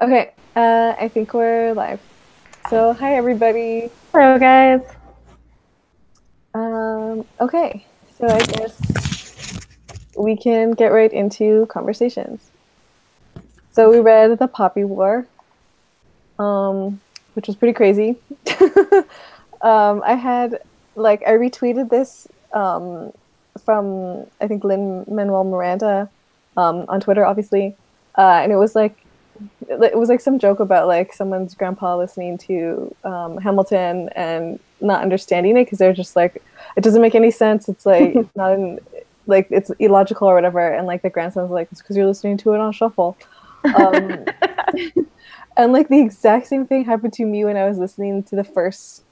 Okay, I think we're live. So, hi everybody. Hello, guys. Okay, so I guess we can get right into conversations. So we read The Poppy War, which was pretty crazy. I had I retweeted this from I think Lynn Manuel Miranda on Twitter, obviously, and it was like some joke about like someone's grandpa listening to Hamilton and not understanding it because they're just like it doesn't make any sense. It's like it's not in like it's illogical or whatever. And like the grandson's like it's because you're listening to it on shuffle. Um, and like the exact same thing happened to me when I was listening to the first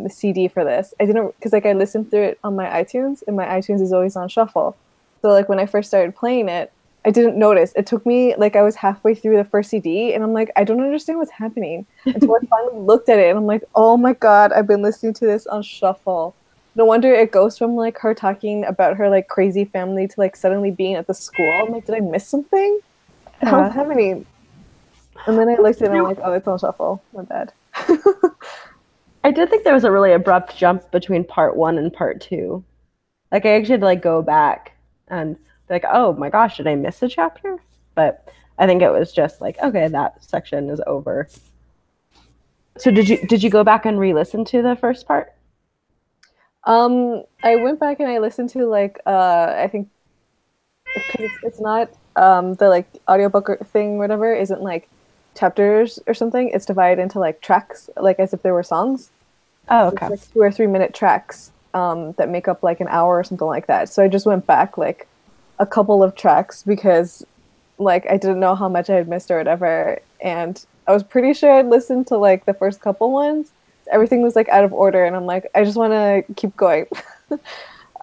CD for this. I didn't because like I listened through it on my iTunes and my iTunes is always on shuffle. So like when I first started playing it, I didn't notice. It took me like I was halfway through the first CD and I'm like, I don't understand what's happening until I finally looked at it and I'm like, oh my God, I've been listening to this on shuffle. No wonder it goes from like her talking about her like crazy family to like suddenly being at the school. I'm like, did I miss something? The hell's Yeah. happening? And then I looked at it and I'm like, oh, it's on shuffle. My bad. I did think there was a really abrupt jump between part one and part two. Like I actually had to like go back and be like, oh my gosh, did I miss a chapter? But I think it was just like, okay, that section is over. So did you go back and re-listen to the first part? I went back and I listened to like I think because it's not the like audiobook thing whatever isn't like chapters or something. It's divided into like tracks, like as if there were songs. Oh, It's okay. like 2 or 3 minute tracks that make up like an hour or something like that. So I just went back like a couple of tracks because like I didn't know how much I had missed or whatever. And I was pretty sure I'd listened to like the first couple ones. Everything was like out of order, and I'm like, I just want to keep going.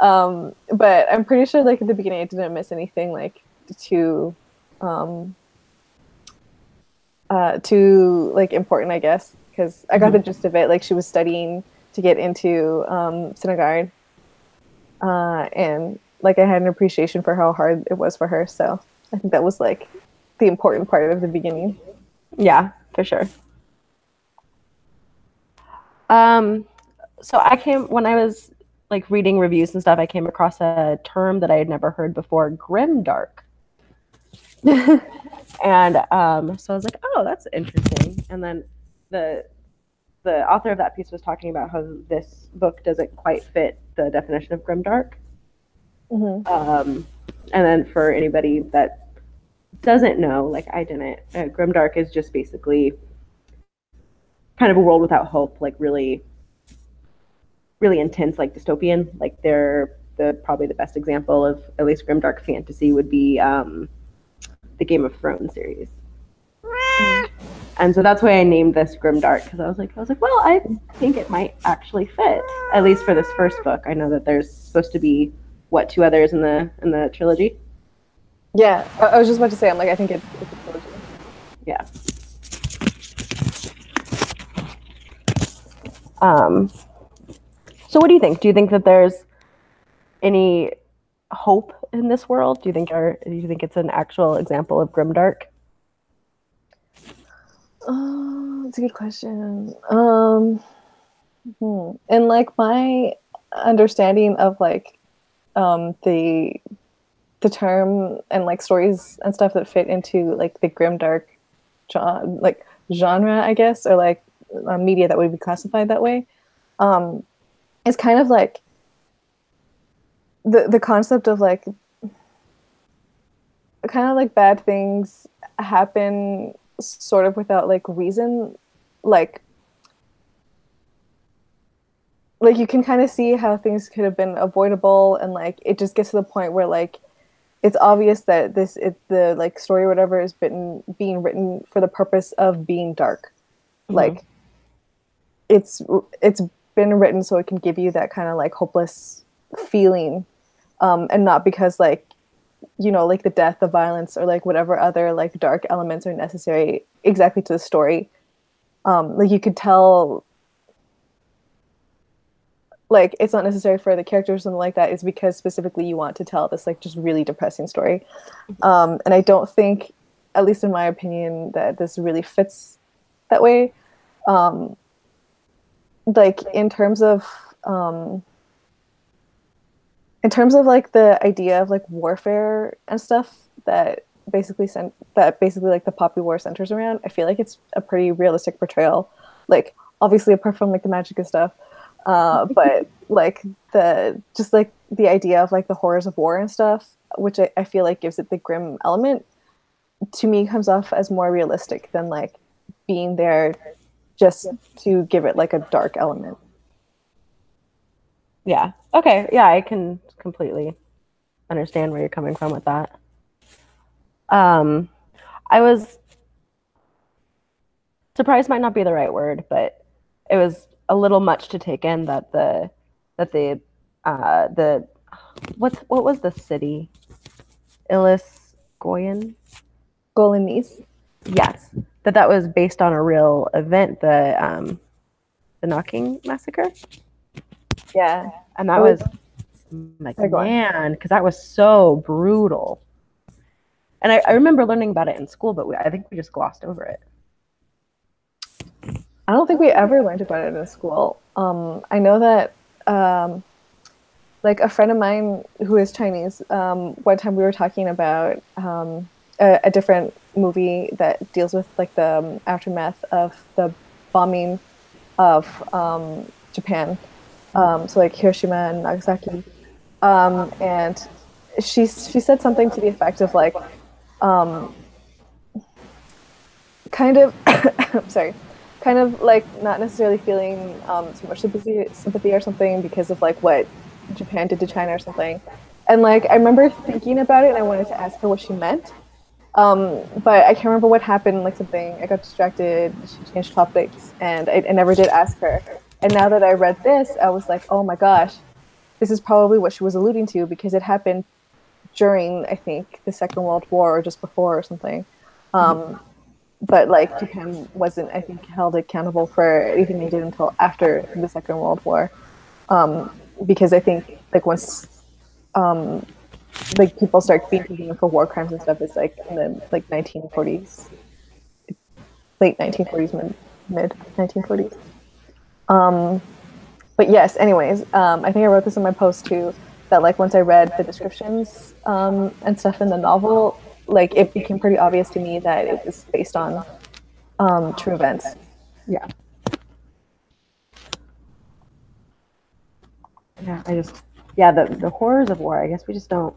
But I'm pretty sure like at the beginning I didn't miss anything like too um too like important, I guess, because I got the Mm-hmm. gist of it. Like she was studying to get into synagogue, and like I had an appreciation for how hard it was for her. So I think that was like the important part of the beginning. Yeah, for sure. Um, so I came when I was like reading reviews and stuff, I came across a term that I had never heard before, grimdark. And so I was like, oh, that's interesting. And then the the author of that piece was talking about how this book doesn't quite fit the definition of grimdark. Hmm. Um, and then for anybody that doesn't know, like I didn't, grimdark is just basically kind of a world without hope, like really, really intense, like dystopian. Like they're the probably the best example of at least grimdark fantasy would be the Game of Thrones series. Mm. And so that's why I named this Grimdark because I was like, well, I think it might actually fit at least for this first book. I know that there's supposed to be what two others in the trilogy. Yeah, I was just about to say, I'm like, I think it's a trilogy. Yeah. Um. So what do you think? Do you think that there's any hope in this world? Do you think it's an actual example of Grimdark? Oh, that's a good question. And like my understanding of like the term and like stories and stuff that fit into like the grimdark like genre, I guess, or like media that would be classified that way. Um, it's kind of like the concept of like kind of like bad things happen sort of without like reason, like like you can kind of see how things could have been avoidable and like it just gets to the point where like it's obvious that the like story or whatever is being written for the purpose of being dark. Mm-hmm. Like it's it's been written so it can give you that kind of like hopeless feeling, and not because like like the death, the violence, or like whatever other like dark elements are necessary exactly to the story. Like you could tell like it's not necessary for the characters or something like that. It's because specifically you want to tell this like just really depressing story. And I don't think at least in my opinion, that this really fits that way. Um, like in terms of like the idea of like warfare and stuff that basically like the Poppy War centers around, I feel like it's a pretty realistic portrayal. Like obviously apart from like the magic and stuff, but like the just like the idea of like the horrors of war and stuff, which I feel like gives it the grim element, to me comes off as more realistic than like being there just to give it like a dark element. Yeah. Okay. Yeah, I can completely understand where you're coming from with that. Um, I was surprised might not be the right word, but it was a little much to take in that the what was the city? Illis Goyen? Golanese. Yes. That was based on a real event, the Knocking Massacre. Yeah. And that was like, man, because that was so brutal. And I remember learning about it in school, but I think we just glossed over it. I don't think we ever learned about it in school. I know that like a friend of mine who is Chinese, one time we were talking about a different movie that deals with like the aftermath of the bombing of Japan, so like Hiroshima and Nagasaki, and she said something to the effect of like um, kind of sorry, kind of like not necessarily feeling too much sympathy or something because of like what Japan did to China or something. And like I remember thinking about it and I wanted to ask her what she meant. But I can't remember what happened, like something, I got distracted, she changed topics, and I never did ask her. And now that I read this, I was like, oh my gosh, this is probably what she was alluding to because it happened during, I think, the Second World War or just before or something. But like Japan wasn't, I think, held accountable for anything they did until after the Second World War. Because I think like once um, like people start being convicted for war crimes and stuff, it's like in the like 1940s, late 1940s, mid 1940s. Um, but yes, anyways, I think I wrote this in my post too. That like once I read the descriptions and stuff in the novel, like it became pretty obvious to me that it was based on true events. Yeah. Yeah, the horrors of war, I guess we just don't,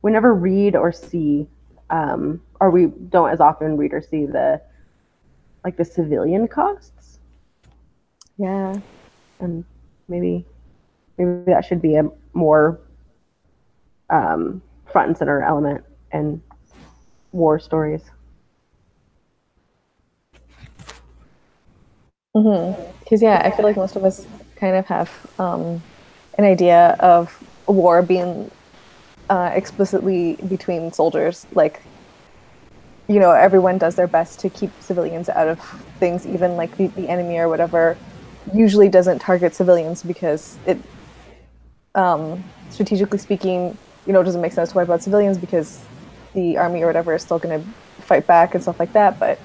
we never read or see, or we don't as often read or see the, like the civilian costs. Yeah. And maybe that should be a more front and center element in war stories. Because yeah, I feel like most of us kind of have an idea of war being explicitly between soldiers. Like, you know, everyone does their best to keep civilians out of things, even like the enemy or whatever usually doesn't target civilians because it, strategically speaking, you know, it doesn't make sense to wipe out civilians because the army or whatever is still going to fight back and stuff like that. But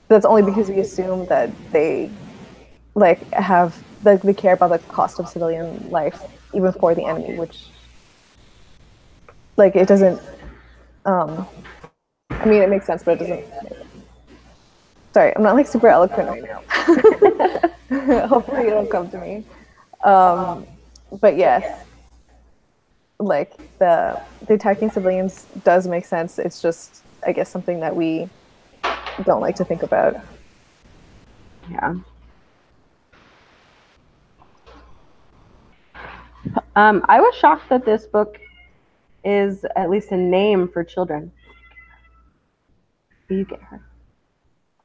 that's only because we assume that they like have like they care about the cost of civilian life even for the enemy, which like it doesn't I mean it makes sense but it doesn't. Sorry, I'm not like super eloquent right now. Hopefully it'll come to me. But yes, like the attacking civilians does make sense. It's just I guess something that we don't like to think about. Yeah. I was shocked that this book is at least a name for children. You get her.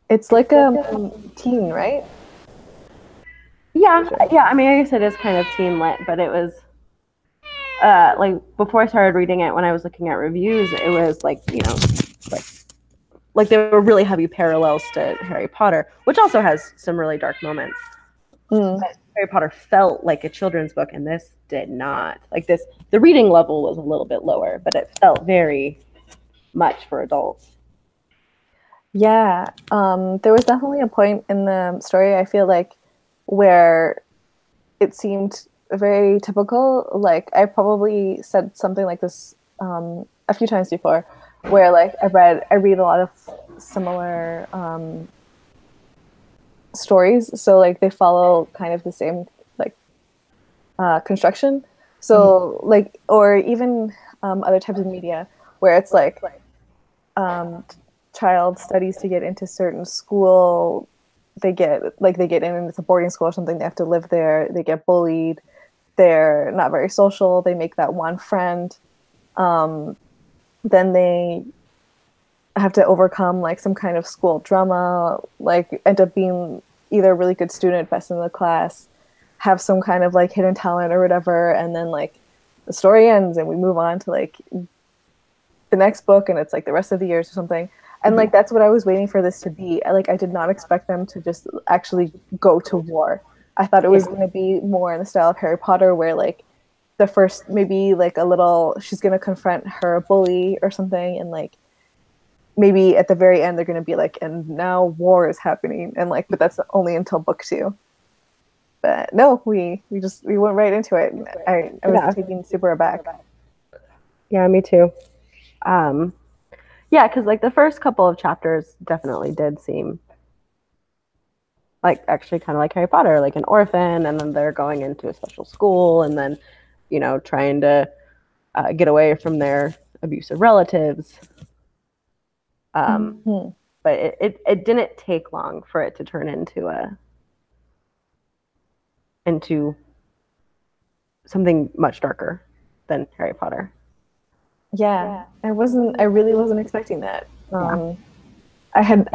It's like a teen, right? Yeah, yeah. I mean, I guess it is kind of teen lit, but it was like before I started reading it, when I was looking at reviews, it was like, you know, like there were really heavy parallels to Harry Potter, which also has some really dark moments. But Harry Potter felt like a children's book, and this did not. Like this, the reading level was a little bit lower, but it felt very, much for adults. Yeah, there was definitely a point in the story, I feel like, where it seemed very typical. Like, I probably said something like this a few times before, where like I read a lot of similar stories, so like they follow kind of the same like construction. So like, or even other types of media where it's like um, child studies to get into certain school. They get in and it's a boarding school or something. They have to live there. They get bullied. They're not very social. They make that one friend. Um, then they have to overcome like some kind of school drama, like end up being either a really good student, best in the class, have some kind of like hidden talent or whatever, and then like the story ends and we move on to like the next book and it's like the rest of the years or something. And like that's what I was waiting for this to be. I did not expect them to just actually go to war. I thought it was going to be more in the style of Harry Potter, where like the first maybe like a little she's going to confront her bully or something, and like maybe at the very end they're going to be like, and now war is happening, and like, but that's only until book two. But no, we went right into it. I was taken super aback. Yeah, me too. Yeah, because like the first couple of chapters definitely did seem like actually kind of like Harry Potter, like an orphan, and then they're going into a special school, and then trying to get away from their abusive relatives. Mm-hmm. But it didn't take long for it to turn into something much darker than Harry Potter. Yeah, I really wasn't expecting that. Yeah. I had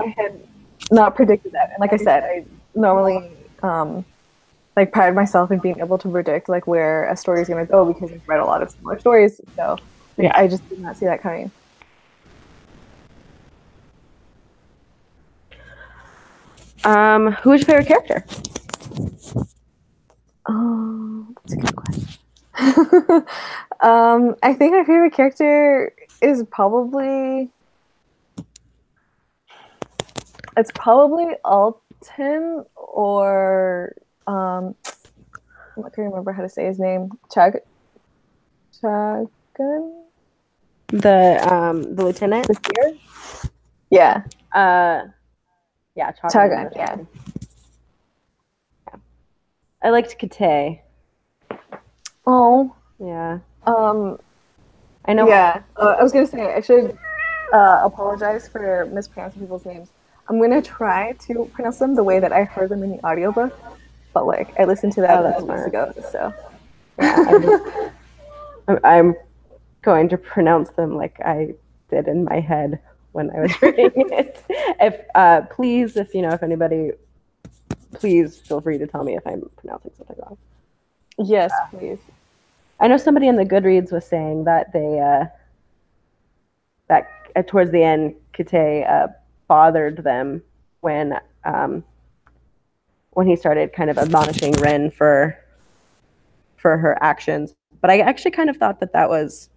not predicted that. And like I said, I normally like pride myself in being able to predict like where a story is going to go because I've read a lot of similar stories. So like, Yeah. I just did not see that coming. Who is your favorite character? Oh, that's a good question. I think my favorite character is probably Alton or I can't remember how to say his name. Chagun? The lieutenant. The seer? Yeah. Yeah, Chagun, yeah. I liked Kate. Oh. Yeah. Um, I know. yeah. I was gonna say I should apologize for mispronouncing people's names. I'm gonna try to pronounce them the way that I heard them in the audiobook, but like I listened to that a couple weeks ago, so yeah, I'm going to pronounce them like I did in my head when I was reading it. If please, if anybody, please feel free to tell me if I'm pronouncing something wrong. Yes, please. I know somebody in the Goodreads was saying that that towards the end, Kate bothered them when he started kind of admonishing Ren for her actions. But I actually kind of thought that was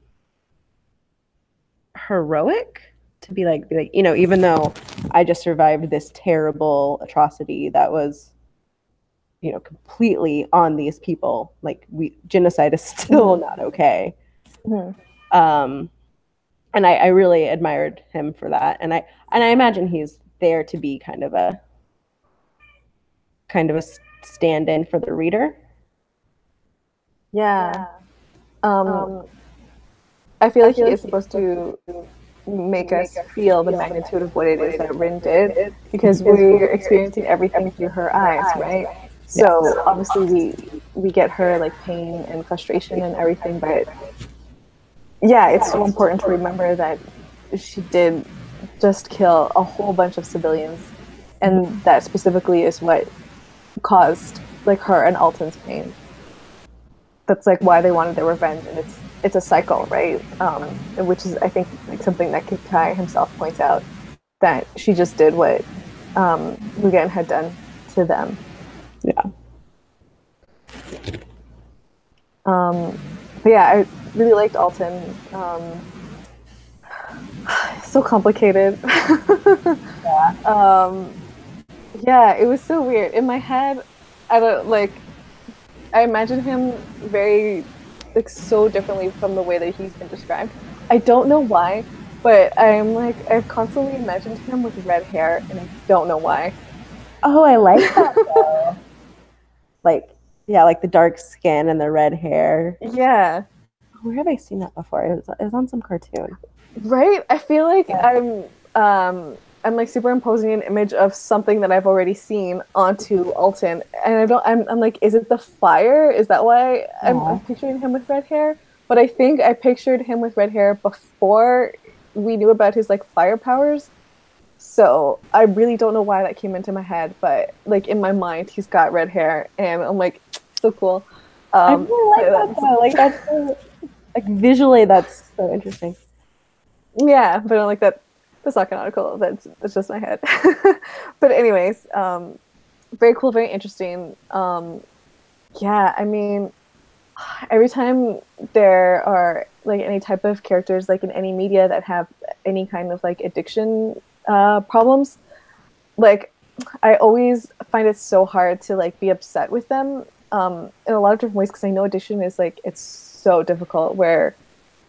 heroic to be like, even though I just survived this terrible atrocity that was, completely on these people, like genocide is still not okay. Mm-hmm. And I really admired him for that, and I imagine he's there to be kind of a stand-in for the reader. Yeah. I feel like he is supposed to make us feel the magnitude of what it is that Rin did, because we're experiencing everything through her eyes, right? So obviously we get her like pain and frustration and everything, but yeah, it's so important to remember that she did just kill a whole bunch of civilians, and that specifically is what caused like her and Alton's pain. That's like why they wanted their revenge, and it's a cycle, right? Which is I think like something that Kikai himself points out, that she just did what Mugen had done to them. Yeah. But yeah, I really liked Alton. So complicated. Yeah. um, yeah, it was so weird. In my head, I don't like I imagine him very like so differently from the way that he's been described. I don't know why, but I'm like I've constantly imagined him with red hair and I don't know why. Oh, I like that though. Like, yeah, like the dark skin and the red hair. Yeah, Where have I seen that before? It was on some cartoon. right? I feel like Yeah. I'm like superimposing an image of something that I've already seen onto Alton. And I'm like, is it the fire? Is that why I'm Yeah. picturing him with red hair? But I think I pictured him with red hair before we knew about his like fire powers. So I really don't know why that came into my head, but like in my mind, he's got red hair, and I'm like, so cool. I really like that That's, though. Like that's so, like visually that's so interesting. yeah, but I don't like that. That's not canonical. That's just my head. But anyways, very cool, very interesting. Yeah, I mean, every time there are like any type of characters like in any media that have any kind of like addiction problems, like I always find it so hard to like be upset with them in a lot of different ways because I know addiction is like it's so difficult where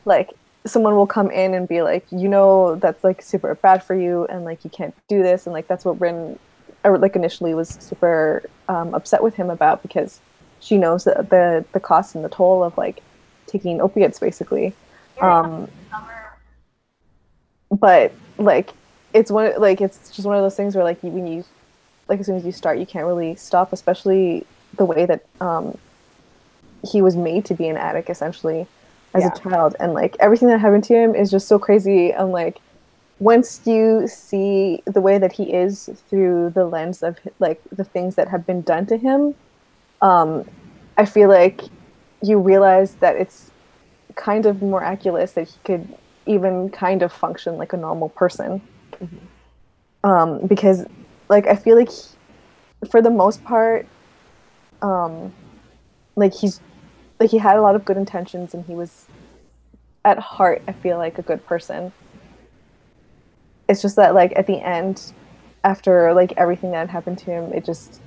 like someone will come in and be like, you know, that's like super bad for you and like you can't do this and like that's what Rin or like initially was super upset with him about because she knows the cost and the toll of like taking opiates basically. Um, but like it's just one of those things where like when you like as soon as you start you can't really stop, especially the way that he was made to be an addict essentially as a Yeah. child and like everything that happened to him is just so crazy and like once you see the way that he is through the lens of like the things that have been done to him, um I feel like you realize that it's kind of miraculous that he could even kind of function like a normal person. Mhm. Because like I feel like for the most part, um, like he's like he had a lot of good intentions and he was at heart, I feel like a good person. It's just that like at the end, after like everything that happened to him, it just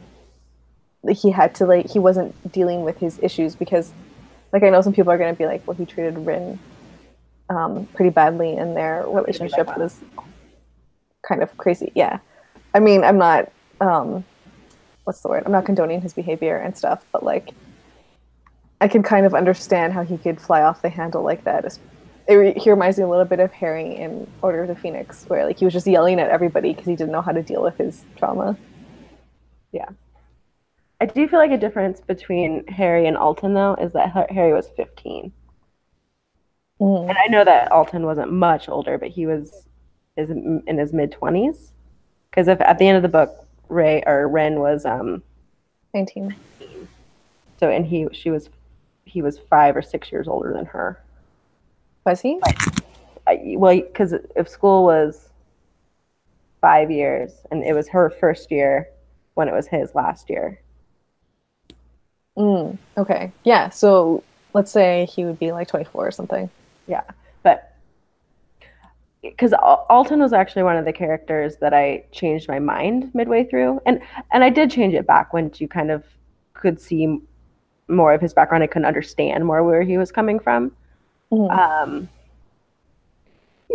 like he had to like he wasn't dealing with his issues because like I know some people are gonna be like, well, he treated Rin pretty badly and their relationship was kind of crazy. Yeah. I mean, I'm not what's the word? I'm not condoning his behavior and stuff, but like I can kind of understand how he could fly off the handle like that. He reminds me a little bit of Harry in Order of the Phoenix, where like he was just yelling at everybody because he didn't know how to deal with his trauma. Yeah. I do feel like a difference between Harry and Alton though is that Harry was 15. And Mm. I know that Alton wasn't much older, but he was is in his mid 20s. Because if at the end of the book, Ray or Ren was 19. so, and he was 5 or 6 years older than her. Was he? Well, because if school was 5 years and it was her first year when it was his last year. Mm. Okay. Yeah. So let's say he would be like 24 or something. Yeah, but because Alton was actually one of the characters that I changed my mind midway through, and I did change it back when you kind of could see more of his background. I couldn't understand more where he was coming from. Mm. Um,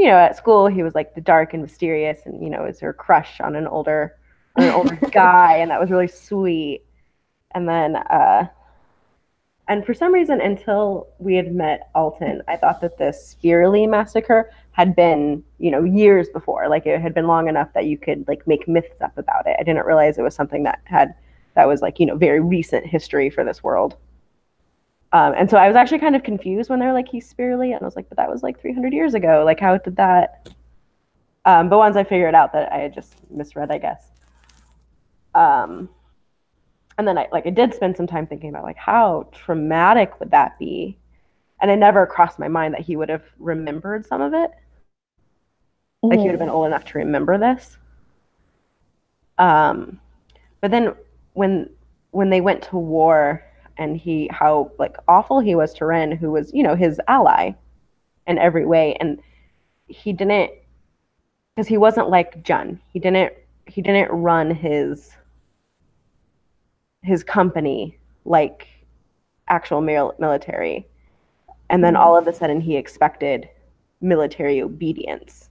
at school he was like the dark and mysterious, and was her crush on an older guy, and that was really sweet. And then and for some reason, until we had met Alton, I thought that the Spirulina Massacre had been, years before. Like it had been long enough that you could like make myths up about it. I didn't realize it was something that was like, very recent history for this world. And so I was actually kind of confused when they were like, he's Spirulina. And I was like, but that was like 300 years ago. Like, how did that? But once I figured out that I had just misread, I guess. Um, and then I did spend some time thinking about like how traumatic would that be, and it never crossed my mind that he would have remembered some of it. Like he would have Mm. been old enough to remember this. Um, but then when when they went to war, and how like awful he was to Ren, who was his ally in every way, and he didn't. because he wasn't like Jun. He didn't run his company like actual military. And then all of a sudden he expected military obedience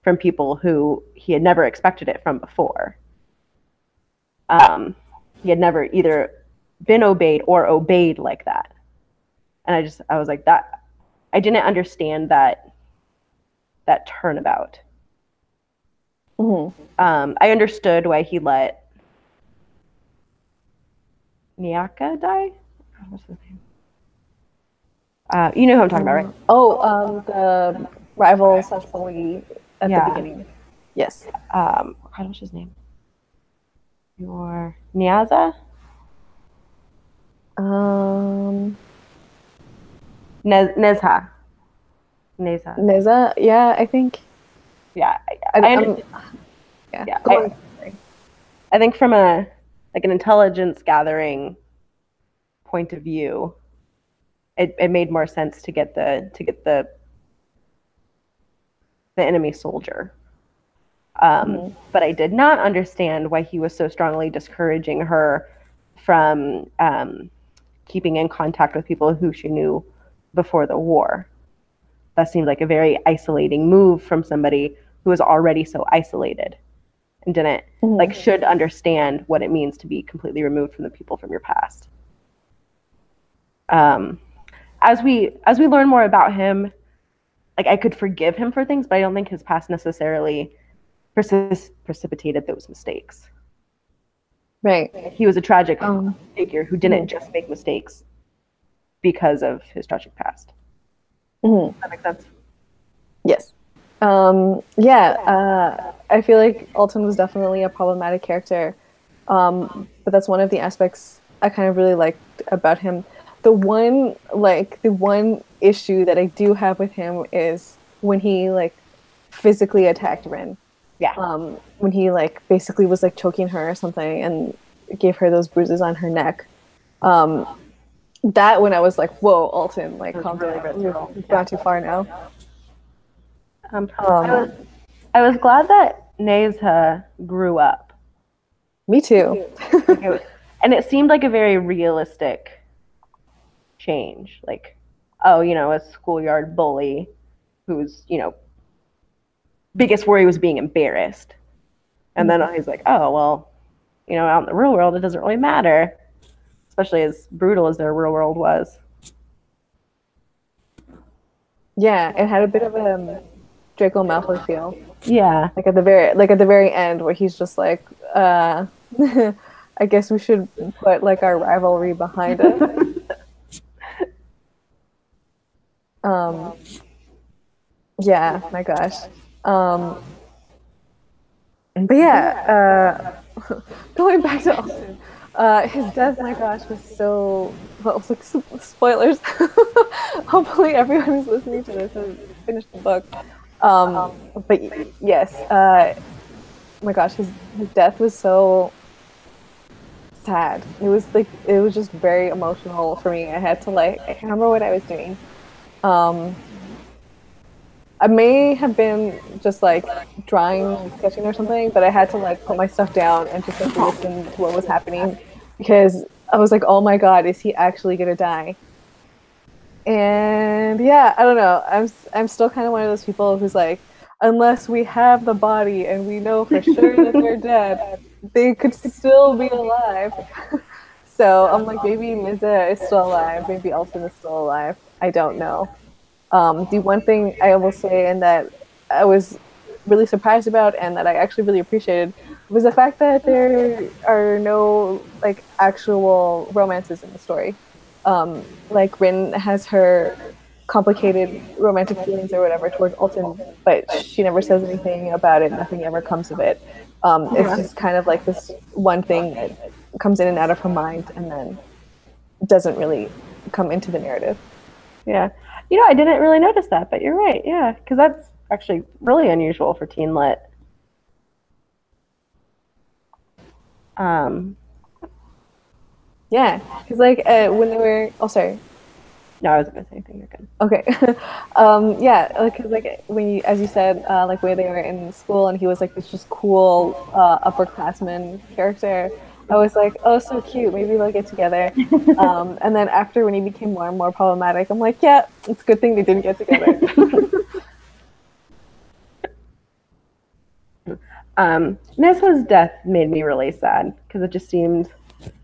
from people who he had never expected it from before. He had never either been obeyed or obeyed like that. And I was like, that I didn't understand that turnabout. Mm-hmm. I understood why he let Nyaka die. What's his name? You know who I'm talking about, right? The rival slash bully at the Yeah. beginning. Yes. What's his name? Your Nyaza? Um, Nezha. Neza. Neza. Yeah, I think. Yeah. Yeah. Yeah. Go on. I think from a like an intelligence gathering point of view, it made more sense to get the enemy soldier. But I did not understand why he was so strongly discouraging her from keeping in contact with people who she knew before the war. That seemed like a very isolating move from somebody who was already so isolated and didn't like should understand what it means to be completely removed from the people from your past. As we learn more about him, like I could forgive him for things, but I don't think his past necessarily precipitated those mistakes. Right. He was a tragic figure who didn't just make mistakes because of his tragic past. Does that make sense? Yes. I feel like Alton was definitely a problematic character. But that's one of the aspects I kind of really liked about him. The one issue that I do have with him is when he like physically attacked Rin. Yeah. When he like basically was like choking her or something and gave her those bruises on her neck. That when I was like, whoa, Alton, like calm down. You've gone too far now. I was glad that Nezha grew up. Me too. And it seemed like a very realistic change. Like, oh, a schoolyard bully whose, biggest worry was being embarrassed. And then he's like, oh, well, out in the real world, it doesn't really matter, especially as brutal as their real world was. Yeah, it had a bit of a Draco Malfoy feel. Yeah. Like at the very end where he's just like, I guess we should put like our rivalry behind us. Yeah, my gosh. But yeah, going back to Alton, his death, my gosh, was so well. It was like spoilers. Hopefully, everyone who's listening to this has finished the book. But yes, my gosh, his death was so sad. It was just very emotional for me. I had to I can't remember what I was doing. I may have been just like drawing, sketching or something, but I had to like put my stuff down and just like listen to what was happening because I was like, oh my God, is he actually gonna die? And yeah, I don't know. I'm still kind of one of those people who's like, unless we have the body and we know for sure that they're dead, they could still be alive. So I'm like, maybe Miza is still alive, maybe Elton is still alive. I don't know. The one thing I will say, and that I was really surprised about, and that I actually really appreciated, was the fact that there are no like actual romances in the story. Like Rin has her complicated romantic feelings or whatever towards Alton, but she never says anything about it. Nothing ever comes of it. It's just kind of like this one thing that comes in and out of her mind, and then doesn't really come into the narrative. Yeah. I didn't really notice that, but you're right. Yeah, because that's actually really unusual for teen lit. Yeah, because like when they were, oh sorry. No, I wasn't gonna say anything. You're good. Okay. Yeah, like when you, as you said, like when they were in school and he was like this just cool upperclassman character. I was like, oh, so cute. Maybe they'll get together. And then after when he became more and more problematic, I'm like, yeah, it's a good thing they didn't get together. Neswa's death made me really sad because it just seemed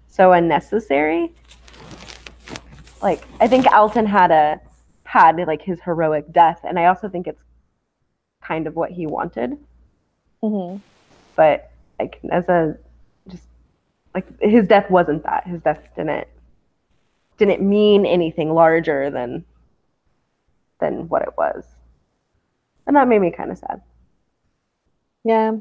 so unnecessary. Like, I think Alton had like his heroic death, and I also think it's kind of what he wanted. Hmm. But like as a just like his death wasn't that. His death didn't mean anything larger than what it was, and that made me kind of sad. Yeah.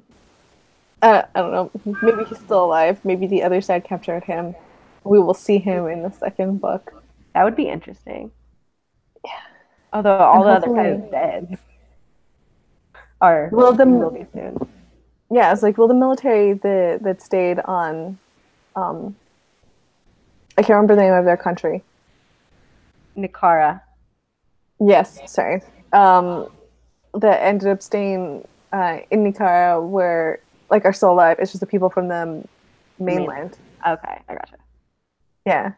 I don't know. Maybe he's still alive. Maybe the other side captured him. We will see him in the second book. That would be interesting. Although all And the other hopefully, guys dead, or will he will the be soon. yeah, it's like will the military that stayed on I can't remember the name of their country. Nikara. Yes, sorry. Um, that ended up staying in Nicara where like are still alive. It's just the people from the The main. mainland. Okay, I gotcha. Yeah.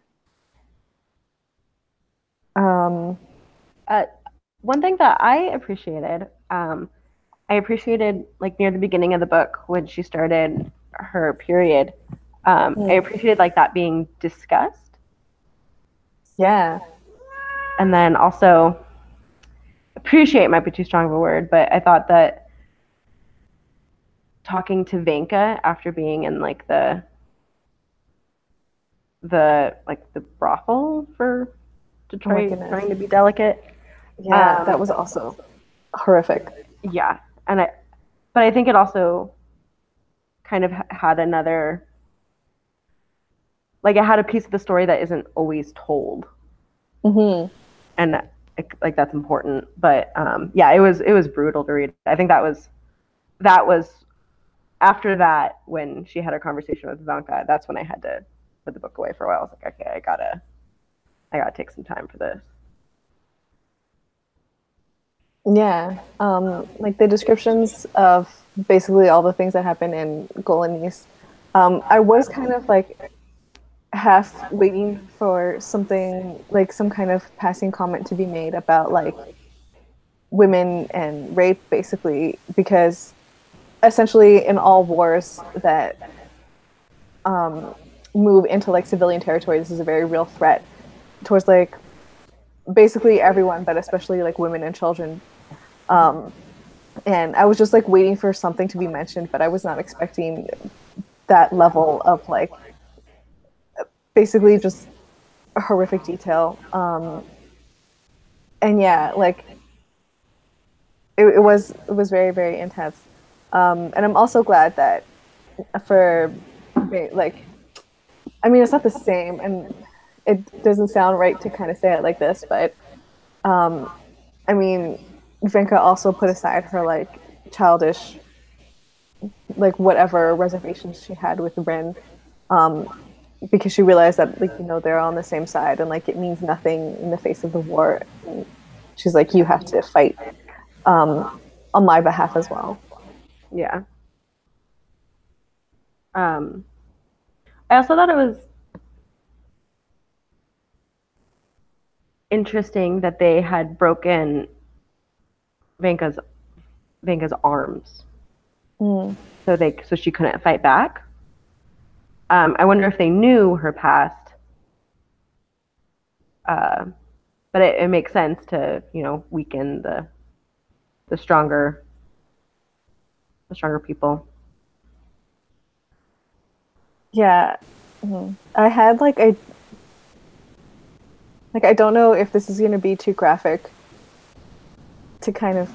Um, Uh, One thing that I appreciated like near the beginning of the book when she started her period. I appreciated like that being discussed, yeah. and then also appreciate might be too strong of a word, but I thought that talking to Vanka after being in like the brothel for Oh my Detroit, goodness. trying to be delicate. Yeah, that was also horrific. Yeah, but I think it also kind of had another like it had a piece of the story that isn't always told, Hmm. and like that's important. But yeah, it was brutal to read. I think that was after that when she had her conversation with Vanka. That's when I had to put the book away for a while. I was like, okay, I gotta take some time for this. Yeah. Like the descriptions of basically all the things that happen in Golanies. I was kind of like half waiting for something like some kind of passing comment to be made about like women and rape, basically, because essentially in all wars that um, move into like civilian territory, this is a very real threat towards like basically everyone, but especially like women and children. Um, and I was just like waiting for something to be mentioned, but I was not expecting that level of like basically just horrific detail. And yeah, like it was very very intense. And I'm also glad that for like I mean it's not the same, and it doesn't sound right to kind of say it like this, but um, I mean Vinka also put aside her like childish like whatever reservations she had with Rin, um, because she realized that like they're on the same side and like it means nothing in the face of the war. And she's like, you have to fight um, on my behalf as well. Yeah. Um, I also thought it was interesting that they had broken Vanka's Vanka's arms, Mm. so she couldn't fight back. I wonder if they knew her past, uh, but it makes sense to weaken the stronger the stronger people. Yeah. Mhm. I had like I don't know if this is going to be too graphic to kind of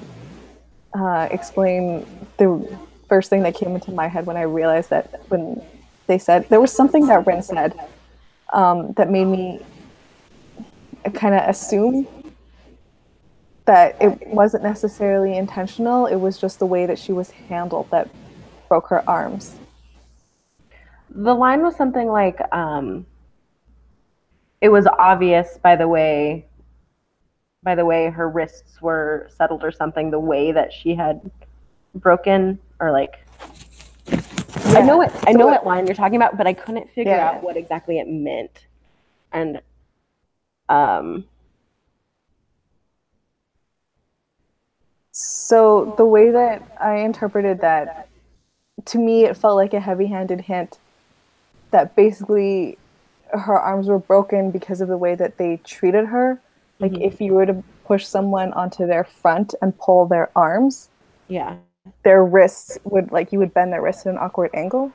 explain the first thing that came into my head when I realized that when they said there was something that Ren said that made me kind of assume that it wasn't necessarily intentional. It was just the way that she was handled that broke her arms. The line was something like, "It was obvious by the way by the way her wrists were settled or something, the way that she had broken, or like Yeah. I know So what line you're talking about, but I couldn't figure yeah. out what exactly it meant. And um So the way that I interpreted that, to me, it felt like a heavy-handed hint that basically her arms were broken because of the way that they treated her. Like mhm. if you were to push someone onto their front and pull their arms, Yeah. their wrists would like you would bend their wrists at an awkward angle.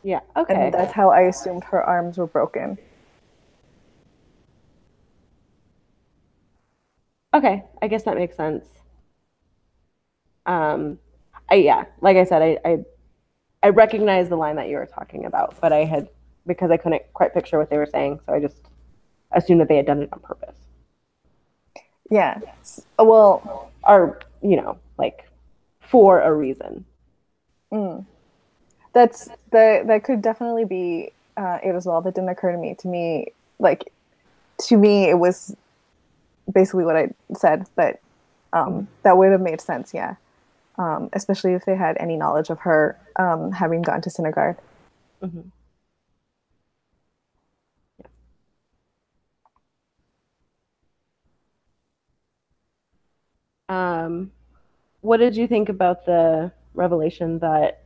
Yeah. And Okay. that's how I assumed her arms were broken. Okay. I guess that makes sense. Um yeah, like I said, I recognized the line that you were talking about, but I had, because I couldn't quite picture what they were saying, so I just assumed that they had done it on purpose. Yeah. Well, Or, you know, like for a reason. mm, that could definitely be it as well. That didn't occur to me. Like to me, it was basically what I said, but that would have made sense. Yeah. Especially if they had any knowledge of her having gone to Syndergaard. Mm-hmm. Um, what did you think about the revelation that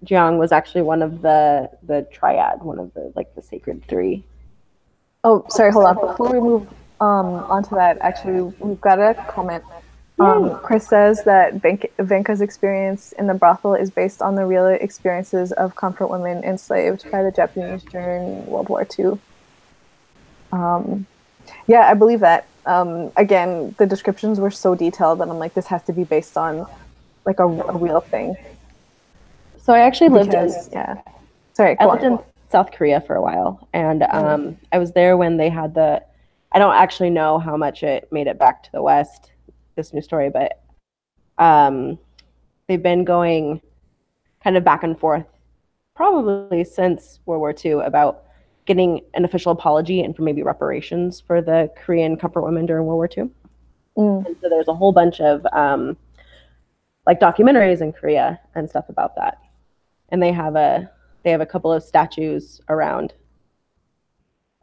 Jiang was actually one of the triad, one of the like the sacred three? Oh, sorry, hold on. Before we move on to that, actually, we've got a comment. Yay! Chris says that Venka's experience in the brothel is based on the real experiences of comfort women enslaved by the Japanese during World War II. Um, yeah, I believe that. Again, the descriptions were so detailed that I'm like, this has to be based on like a real thing. So I actually Because, yeah. Sorry, I go lived on. in South Korea for a while, and Mm, I was there when they had the. I don't actually know how much it made it back to the West, this new story, but um, they've been going kind of back and forth, probably since World War II, about getting an official apology and for maybe reparations for the Korean comfort women during World War II. mm, And so there's a whole bunch of like documentaries in Korea and stuff about that. And they have a couple of statues around,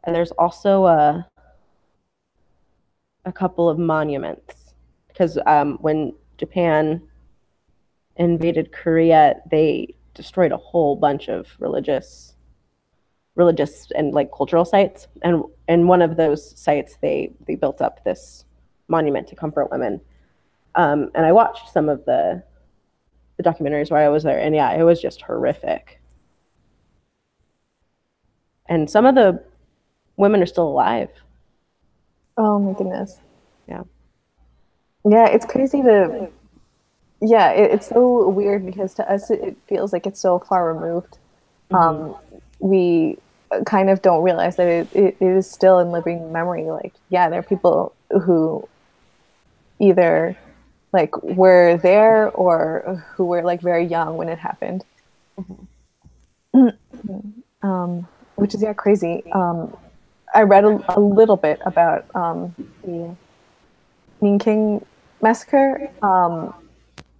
and there's also a couple of monuments because when Japan invaded Korea, they destroyed a whole bunch of religious and like cultural sites, and one of those sites they built up this monument to comfort women. And I watched some of the documentaries where I was there, and yeah, it was just horrific. And some of the women are still alive. oh my goodness. Yeah. Yeah, it's crazy to yeah, it's so weird because to us it feels like it's so far removed. Mm-hmm. We kind of don't realize that it is still in living memory. Like, yeah, there are people who either like were there or who were like very young when it happened. Mm-hmm. Which is yeah crazy. I read a little bit about the King Massacre.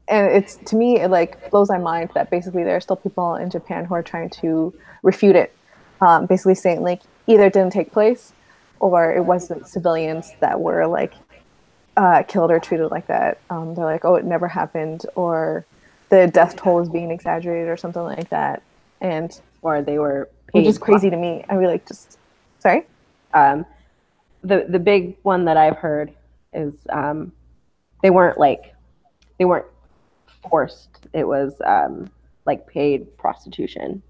And it's to me it like blows my mind that basically there are still people in Japan who are trying to refute it, basically saying like either it didn't take place or it wasn't civilians that were like killed or treated like that. They're like, oh, it never happened, or the death toll is being exaggerated or something like that, and Or they were which is paid. crazy to me. I really like just sorry. Um, the big one that I've heard is they weren't like they weren't forced. It was like paid prostitution,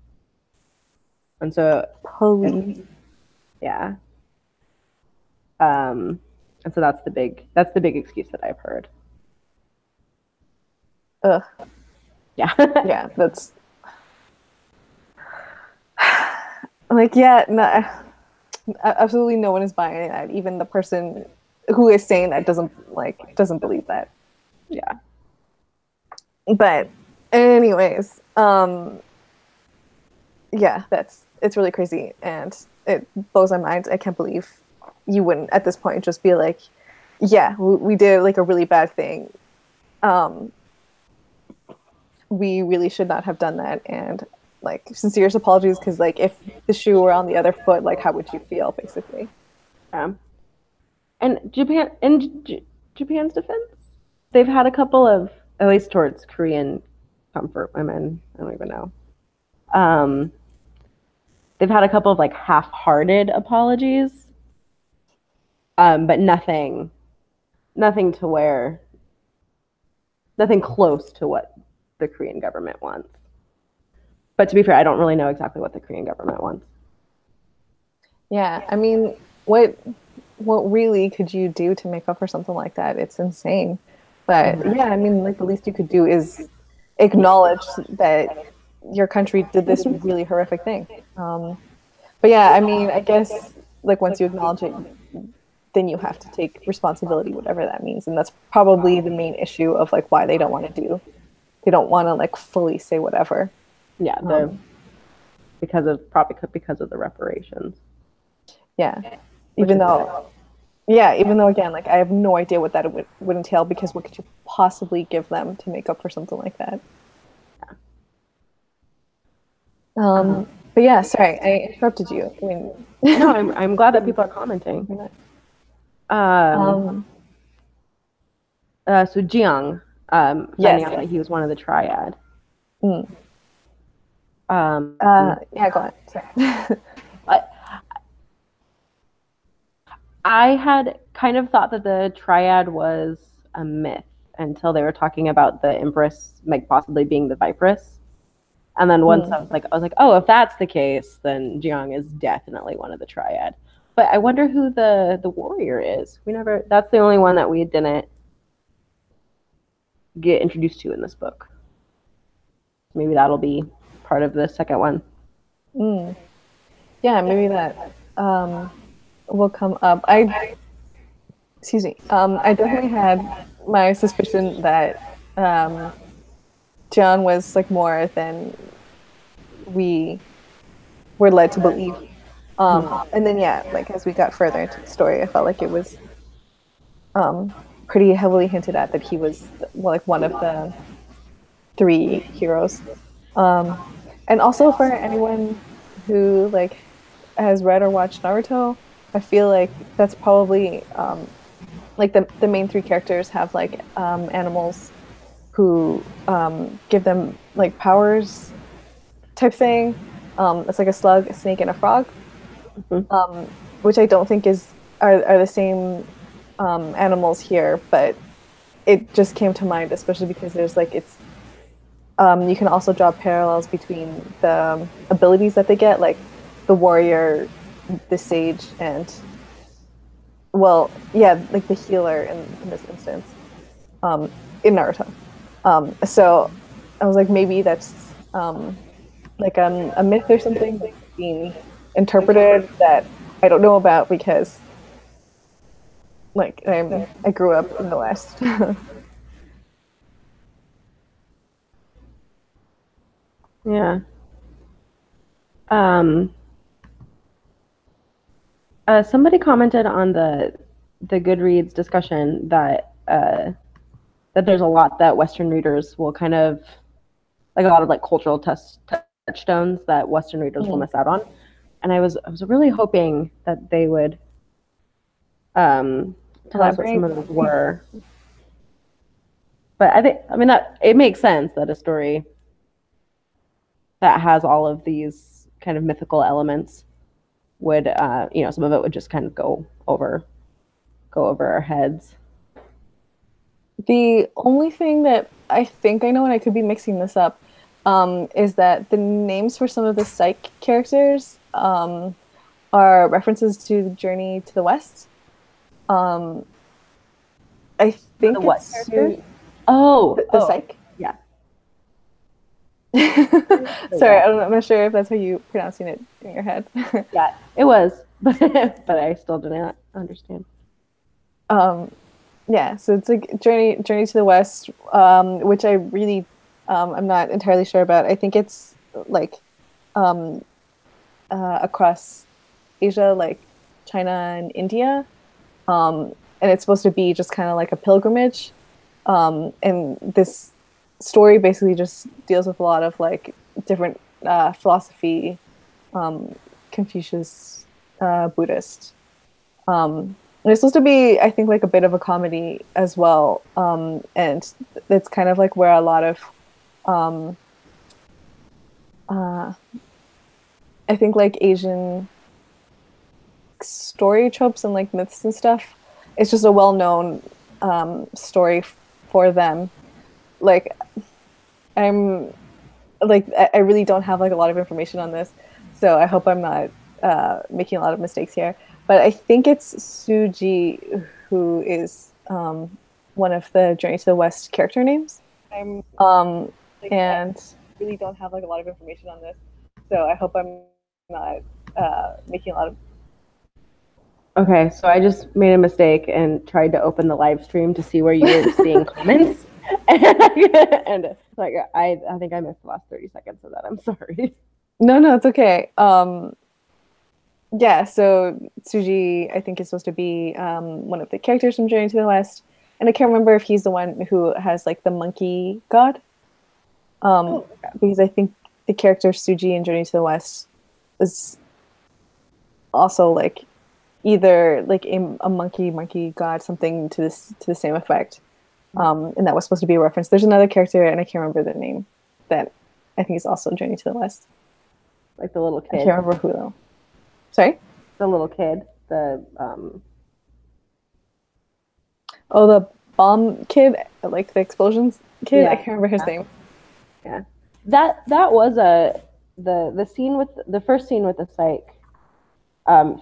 and so Police. yeah, and so that's the big excuse that I've heard. Ugh. Yeah. Yeah, that's like yeah, no, absolutely no one is buying that. Even the person who is saying that doesn't believe that. Yeah. But anyways, yeah, that's it's really crazy and it blows my mind. I can't believe you wouldn't at this point just be like, yeah, we did like a really bad thing. Um, we really should not have done that, and like sincerest apologies because like if the shoe were on the other foot, like how would you feel, basically? And Japan's defense, they've had a couple of, at least towards Korean comfort women. I don't even know. Um, they've had a couple of like half-hearted apologies, but nothing to where, nothing close to what the Korean government wants. But to be fair, I don't really know exactly what the Korean government wants. Yeah, I mean, what really could you do to make up for something like that? It's insane. But yeah, I mean, like the least you could do is acknowledge that your country did this really horrific thing. But yeah, I mean, I guess like once you acknowledge it, then you have to take responsibility, whatever that means. And that's probably the main issue of like why they don't want to do. They don't want to like fully say whatever. Yeah, because of the reparations. Yeah, even though even though again, like I have no idea what that would entail because what could you possibly give them to make up for something like that? But yeah, sorry, I interrupted you. I mean, No, I'm glad that people are commenting. Um, um, so Jiang, yes, finding out that yes. he was one of the triad. Mm. Um, Yeah, go on. Sorry. I, I had kind of thought that the triad was a myth until they were talking about the Empress like possibly being the Viperess. And then once Mm. I was like, oh, if that's the case, then Jiang is definitely one of the triad. But I wonder who the warrior is. We never. That's the only one that we didn't get introduced to in this book. Maybe that'll be part of the second one. Mm. Yeah, maybe that will come up. I excuse me. I definitely had my suspicion that John was like more than we were led to believe. And then yeah, like as we got further into the story, I felt like it was pretty heavily hinted at that he was like one of the three heroes. Um, and also for anyone who like has read or watched Naruto, I feel like that's probably like the main three characters have like animals who give them like powers type thing. It's like a slug, a snake, and a frog, which I don't think are the same animals here, but it just came to mind, especially because there's like it's you can also draw parallels between the abilities that they get, like the warrior, the sage, and well, yeah, like the healer in this instance, in Naruto. So I was like, maybe that's like a myth or something that's being interpreted that I don't know about because like I grew up in the West. Yeah. Um, somebody commented on the Goodreads discussion that there's a lot that Western readers will kind of like a lot of like cultural touchstones that Western readers will miss out on, and I was really hoping that they would tell us what Elaborate. some of those were. But I mean that it makes sense that a story that has all of these kind of mythical elements would some of it would just kind of go over our heads. The only thing that I think I know, and I could be mixing this up, is that the names for some of the psych characters are references to the Journey to the West. Um, I The think what it's characters? Oh, the psych. yeah. Sorry, I'm not sure if that's how you pronouncing it in your head. Yeah, it was, but I still do not understand. um, yeah, so it's like Journey to the West, which I really I'm not entirely sure about. I think it's like um, across Asia, like China and India. Um, and it's supposed to be just kind of like a pilgrimage. And this story basically just deals with a lot of like different philosophy, Confucius, Buddhist. And it's supposed to be, I think, like a bit of a comedy as well. And it's kind of like where a lot of, um, uh, I think, like Asian story tropes and like myths and stuff. It's just a well-known story for them. Like I'm like I really don't have like a lot of information on this, so I hope I'm not making a lot of mistakes here. But I think it's Suji who is one of the Journey to the West character names. I'm Um, like, I and really don't have like a lot of information on this. so I hope I'm not making a lot of. Okay, so I just made a mistake and tried to open the live stream to see where you were seeing comments. And like I think I missed the last 30 seconds of that. I'm sorry. No, no, it's okay. Yeah, so Tsuji, I think, is supposed to be one of the characters from Journey to the West, and I can't remember if he's the one who has like the monkey god. Oh, okay. Because I think the character Tsuji in Journey to the West is also like either like a monkey god, something to the same effect. And that was supposed to be a reference. There's another character, and I can't remember the name, that I think is also Journey to the West. Like the little I kid. can't remember who though. Sorry? The little kid. The Oh, the bomb kid, like the explosions kid. Yeah. I can't remember his name. Yeah. That was the scene with the first scene with the psych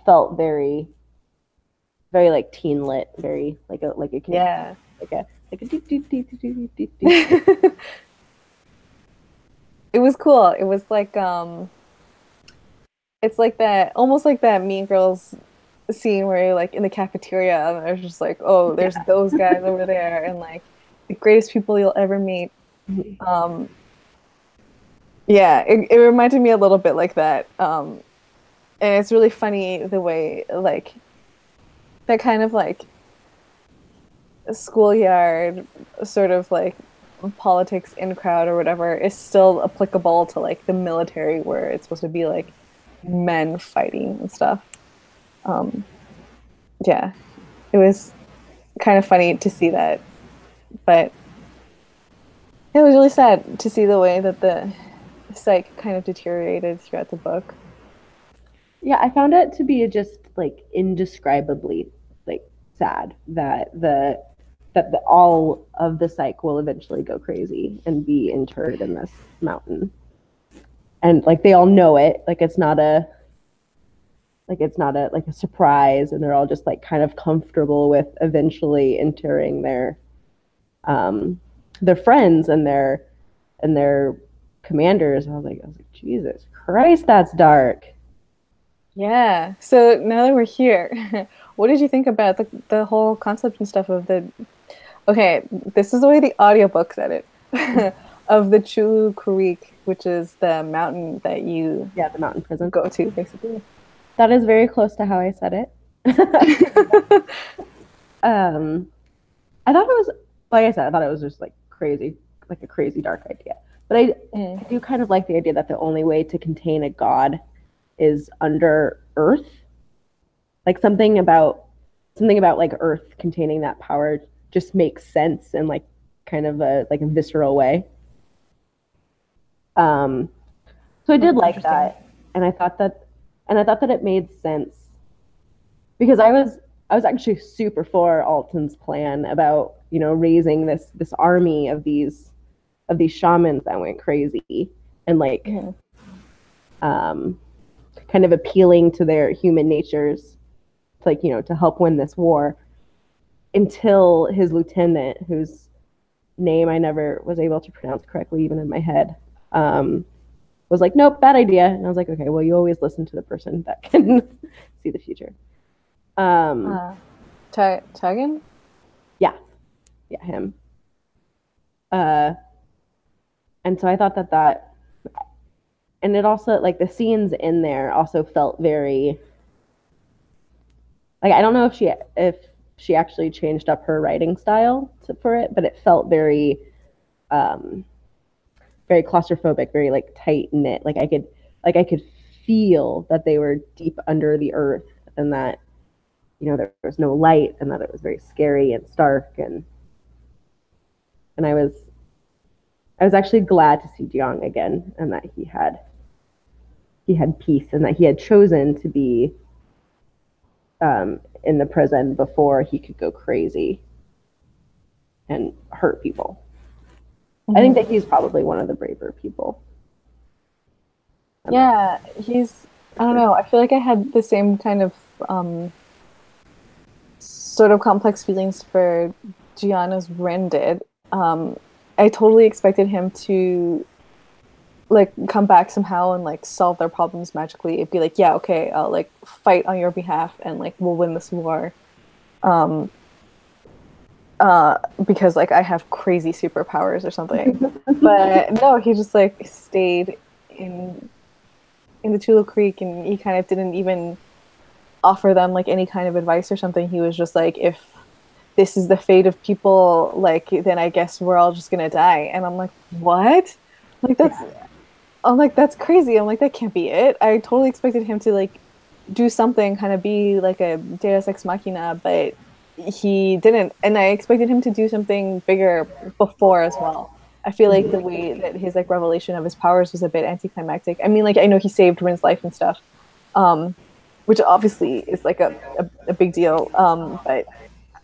felt very like teen lit, very like a kid. Yeah. Like a doo, doo, doo, doo, doo, doo, doo. It was cool. It was like it's like that, almost like that Mean Girls scene where you're like in the cafeteria and there's just like, oh, there's those guys over there and like the greatest people you'll ever meet. Um, yeah, it reminded me a little bit like that. And it's really funny the way like that kind of like schoolyard sort of like politics in crowd or whatever is still applicable to like the military where it's supposed to be like men fighting and stuff. Yeah, it was kind of funny to see that, but it was really sad to see the way that the psych kind of deteriorated throughout the book. Yeah, I found it to be just like indescribably like sad that the all of the psych will eventually go crazy and be interred in this mountain. And like they all know it, like it's not a like a surprise, and they're all just like kind of comfortable with eventually interring their friends and their commanders. I was like, Jesus Christ, that's dark. Yeah. So now that we're here, what did you think about the whole concept and stuff of the? Okay, this is the way the audiobook said it. Of the Chulu Creek, which is the mountain that you The mountain prison go to, basically. That is very close to how I said it. I thought it was, like I said, I thought it was just like crazy, like a crazy dark idea. But I do kind of like the idea that the only way to contain a god is under earth. Like something about like earth containing that power just makes sense in like kind of a visceral way. So I did like that, and I thought that it made sense because I was actually super for Alton's plan about raising this army of these shamans that went crazy and like kind of appealing to their human natures to like to help win this war, until his lieutenant, whose name I never was able to pronounce correctly even in my head, was like, nope, bad idea. And I was like, okay, well, you always listen to the person that can see the future. Tagan? Yeah, him. And so I thought that, and it also, like, the scenes in there also felt very, like, I don't know if she actually changed up her writing style for it, but it felt very very claustrophobic, very like tight knit. I could feel that they were deep under the earth, and that there was no light, and that it was very scary and stark, and I was actually glad to see Jiang again, and that he had peace, and that he had chosen to be in the prison before he could go crazy and hurt people. Mm-hmm. I think that he's probably one of the braver people. Yeah, I don't know, I feel like I had the same kind of sort of complex feelings for Gianna's as Ren did. I totally expected him to like come back somehow and like solve their problems magically. It'd be like, yeah, okay, I'll like fight on your behalf and like we'll win this war. Because like I have crazy superpowers or something. But no, he just like stayed in the Tulu Creek, and he kind of didn't even offer them like any kind of advice or something. He was just like, if this is the fate of people, like then I guess we're all just gonna die. And I'm like, what? Like I'm like, that's crazy. I'm like, that can't be it. I totally expected him to like do something, kind of be like a Deus Ex Machina, but he didn't. And I expected him to do something bigger before as well. I feel like the way that his like revelation of his powers was a bit anticlimactic. I mean, like I know he saved Rin's life and stuff, which obviously is like a big deal. But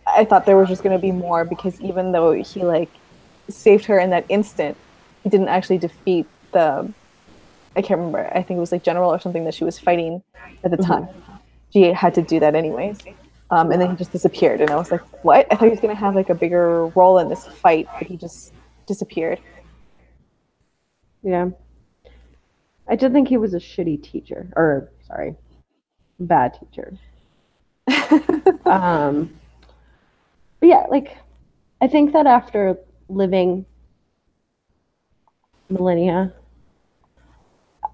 I thought there was just going to be more, because even though he like saved her in that instant, he didn't actually defeat the, I can't remember, I think it was like general or something that she was fighting at the time. She had to do that anyways. And then he just disappeared, and I was like, what? I thought he was going to have like a bigger role in this fight, but he just disappeared. Yeah. I did think he was a shitty teacher, or sorry, bad teacher. But yeah, like I think that after living millennia,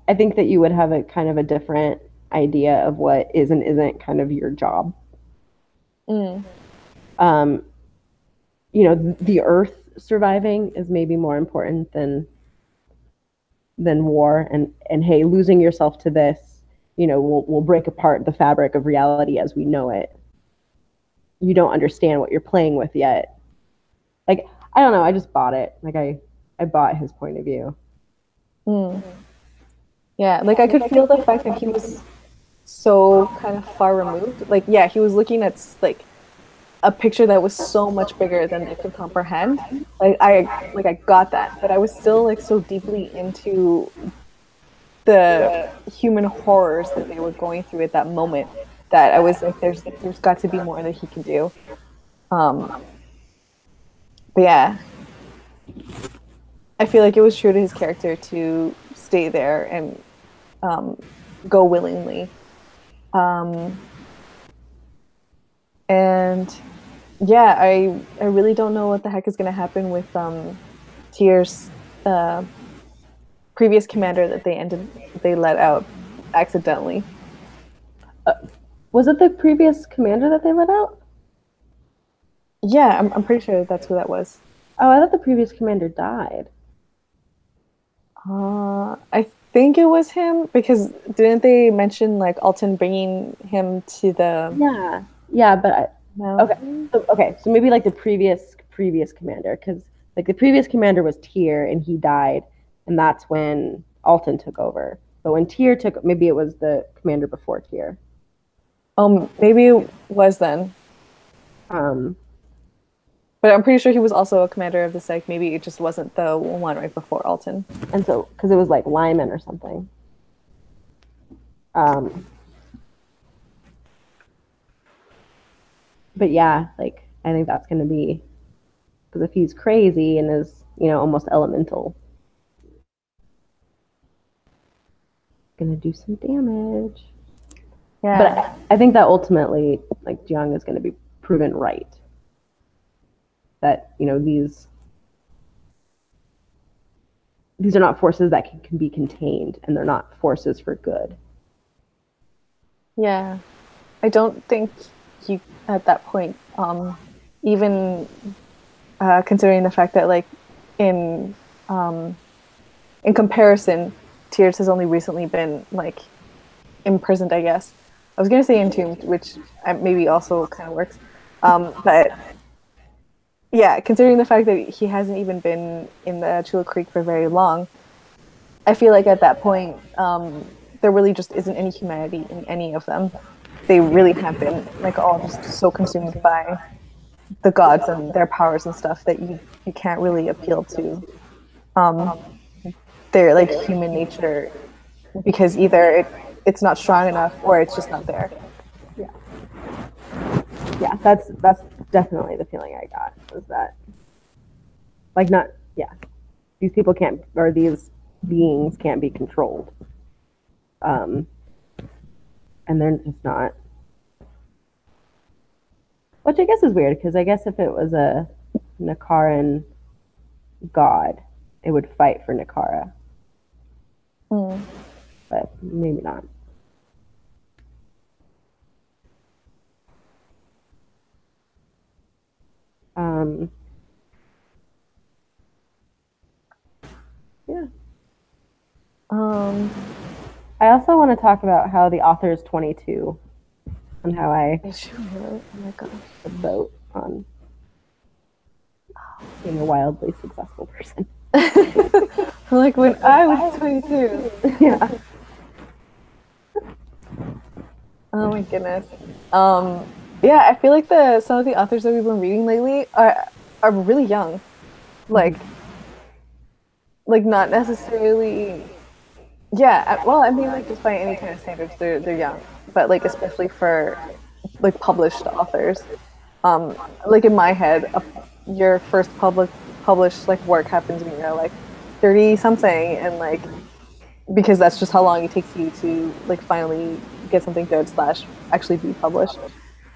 I think that you would have a kind of a different idea of what is and isn't kind of your job. The earth surviving is maybe more important than war, and hey, losing yourself to this, will break apart the fabric of reality as we know it. You don't understand what you're playing with yet. Like, I don't know, I just bought it. Like I bought his point of view. Yeah, like I could feel the fact that he was so kind of far removed. Like, yeah, he was looking at like a picture that was so much bigger than they could comprehend. Like I got that, but I was still like so deeply into the human horrors that they were going through at that moment that I was like, there's got to be more that he can do. But yeah, I feel like it was true to his character to stay there and go willingly. And yeah, I really don't know what the heck is going to happen with Tyr's previous commander that they let out accidentally. Was it the previous commander that they let out? Yeah, I'm pretty sure that's who that was. Oh, I thought the previous commander died. I think it was him, because didn't they mention like Alton bringing him to the? Yeah, but so maybe like the previous commander, because like the previous commander was Tyr and he died, and that's when Alton took over. But when Tyr took, maybe it was the commander before Tyr. Maybe it was then. But I'm pretty sure he was also a commander of the sect. Maybe it just wasn't the one right before Alton. And so, because it was like Lyman or something. But yeah, like I think that's going to be, because if he's crazy and is, almost elemental, going to do some damage. Yeah. But I think that ultimately, like Jiang is going to be proven right. That these are not forces that can be contained, and they're not forces for good. Yeah, I don't think he at that point Um, even considering the fact that like in um, in comparison, Tears has only recently been like imprisoned, I guess. I was gonna say entombed, which maybe also kind of works. But yeah, considering the fact that he hasn't even been in the Chula Creek for very long, I feel like at that point, there really just isn't any humanity in any of them. They really have been like all just so consumed by the gods and their powers and stuff that you can't really appeal to um, their like human nature because either it's not strong enough or it's just not there. Yeah, yeah, that's definitely the feeling I got, was that like not yeah, these people can't, or these beings can't be controlled, um, and they're just not. Which I guess is weird, because I guess if it was a Nakaran god, it would fight for Nakara, Mm. but maybe not. Um, yeah. Um, I also want to talk about how the author is 22 and how I oh my gosh. vote on being a wildly successful person. Like when I was 22. Yeah. Oh my goodness. Yeah, I feel like the some of the authors that we've been reading lately are really young. Like not necessarily yeah, well, I mean like just by any kind of standards they're young, but like especially for like published authors. Like in my head, your first published like work happens when you're like 30 something and like because that's just how long it takes you to like finally get something good slash actually be published.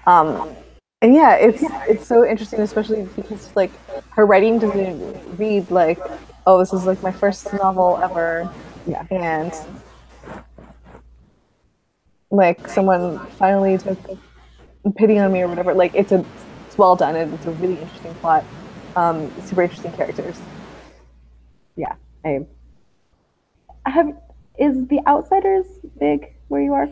Um, and yeah, it's so interesting, especially because like her writing doesn't read like, oh, this is like my first novel ever, Yeah. and like someone finally took pity on me or whatever. Like it's well done and it's a really interesting plot, super interesting characters. Yeah. I have. Is The Outsiders big where you are?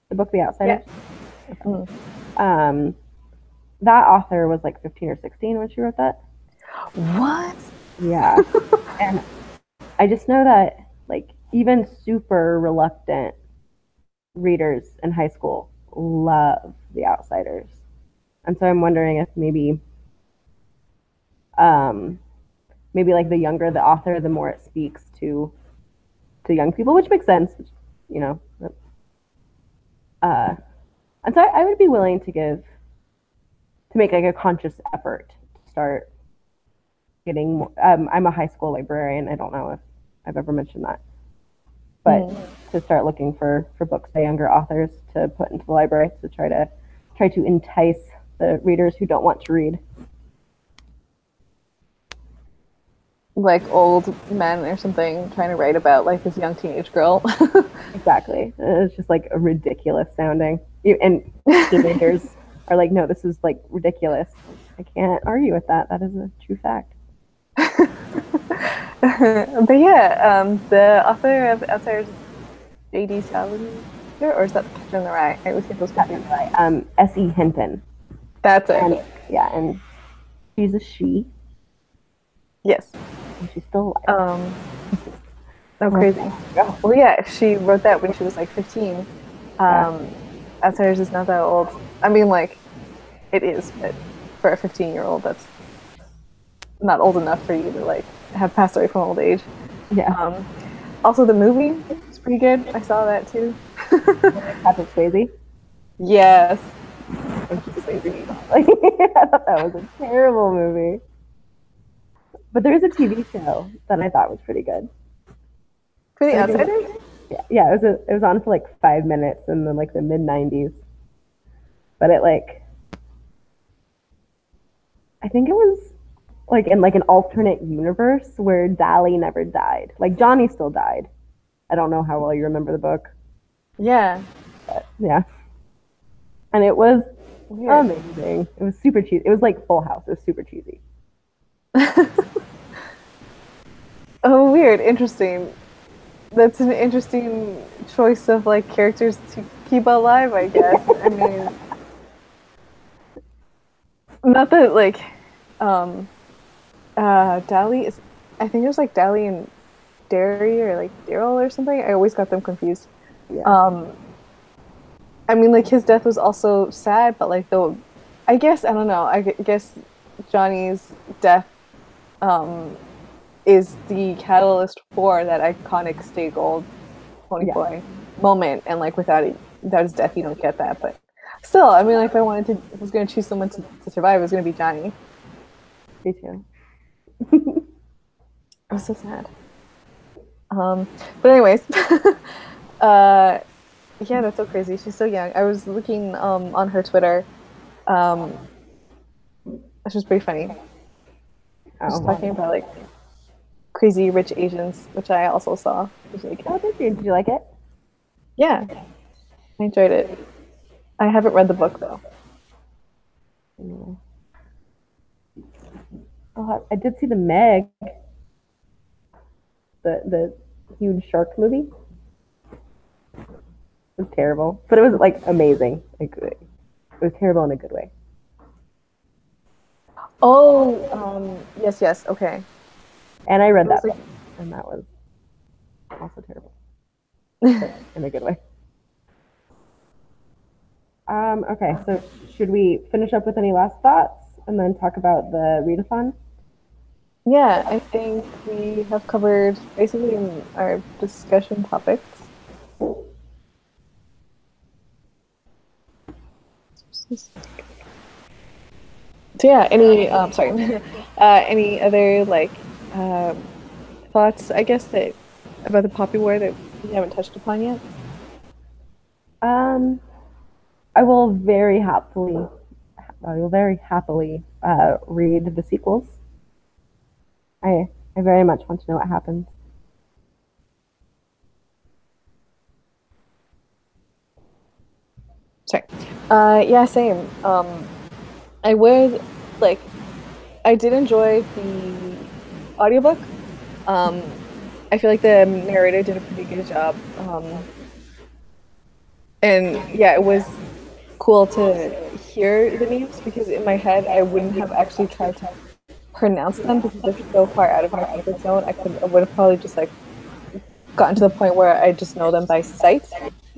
The book The Outsiders? Yeah. Mm. Um, that author was like 15 or 16 when she wrote that. What? Yeah. And I just know that like even super reluctant readers in high school love The Outsiders. And so I'm wondering if um, maybe like the younger the author, the more it speaks to young people, which makes sense, you know. Uh, and so I would be willing to make like a conscious effort to start getting more. I'm a high school librarian. I don't know if I've ever mentioned that, but to start looking for books by younger authors to put into the library to try to entice the readers who don't want to read. Like old men or something trying to write about like this young teenage girl. Exactly. It's just like a ridiculous sounding. And the readers are like, no, this is like ridiculous. I can't argue with that. That is a true fact. But yeah, the author of Outsiders, J.D. Salinger, or is that Catcher in the Rye? I always get those confused. S.E. Hinton. That's it. And, yeah, and she's a she. Yes. And she's still alive. Oh, crazy. Well, yeah, she wrote that when she was like 15. Outsiders is not that old. I mean, like, it is, but for a 15-year-old, that's not old enough for you to like have passed away from old age. Yeah. Also, the movie is pretty good. I saw that too. Patrick Swayze. Yes. I thought that was a terrible movie. But there's a TV show that I thought was pretty good. For The Outsiders? Yeah, it was on for like 5 minutes in the like the mid '90s. But it like, I think it was like in like an alternate universe where Dali never died. Like Johnny still died. I don't know how well you remember the book. Yeah. But, yeah. And it was Weird. Amazing. It was super cheesy. It was like Full House. It was super cheesy. Oh, weird. Interesting. That's an interesting choice of like characters to keep alive, I guess. I mean, not that like um Dally is I think it was like Dally and Derry or like Daryl or something. I always got them confused. Yeah. Um I mean like his death was also sad, but like the I guess I don't know. Guess Johnny's death um is the catalyst for that iconic Stay Gold Pony Yeah. Boy moment, and like without his death, you don't get that. But still, I mean, like if I wanted to, if I was going to choose someone to survive, it was going to be Johnny. Me too. I was so sad. But anyways, uh, yeah, that's so crazy. She's so young. I was looking on her Twitter, um, which was pretty funny. Just talking Oh. about like crazy rich Asians, which I also saw. It was really good. Oh, did you? Did you like it? Yeah, I enjoyed it. I haven't read the book though. Oh, I did see the Meg, the huge shark movie. It was terrible, but it was like amazing. Like it was terrible in a good way. Oh, yes, yes, okay. And I read It was that like book, and that was also terrible, but in a good way. Okay, so should we finish up with any last thoughts and then talk about the readathon? yeah, I think we have covered basically in our discussion topics. So yeah, any sorry, any other like thoughts, I guess that about the Poppy War that we haven't touched upon yet? Um, I will very happily, read the sequels. I very much want to know what happens. Sorry. Yeah, same. I would like I did enjoy the audiobook. I feel like the narrator did a pretty good job. And yeah, it was cool to hear the names because in my head I wouldn't have actually tried to pronounce them because they're so far out of my comfort zone. I would have probably just like gotten to the point where I just know them by sight.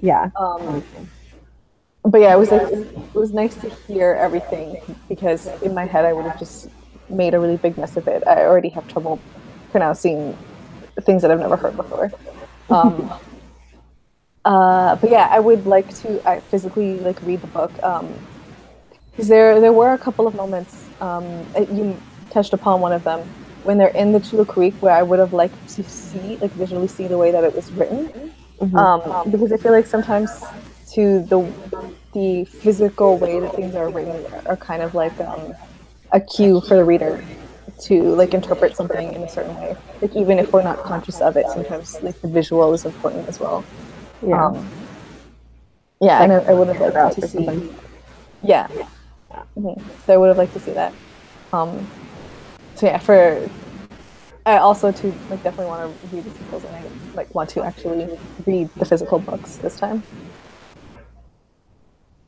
Yeah. Um, but yeah, it was like it was nice to hear everything because in my head I would have just made a really big mess of it. I already have trouble pronouncing things that I've never heard before. Um, but yeah, I would like to physically like read the book. Because there were a couple of moments you touched upon one of them when they're in the Chula Creek where I would have liked to see like visually see the way that it was written. Because I feel like sometimes to the physical way that things are written are kind of like a cue for the reader to like interpret something in a certain way. Like even if we're not conscious of it, sometimes like the visual is important as well. Yeah. Um, yeah, Like and I would have liked routes to or see. something. Yeah, so I would have liked to see that. Um, so yeah, for I also too like definitely want to read the sequels and I like want to actually read the physical books this time.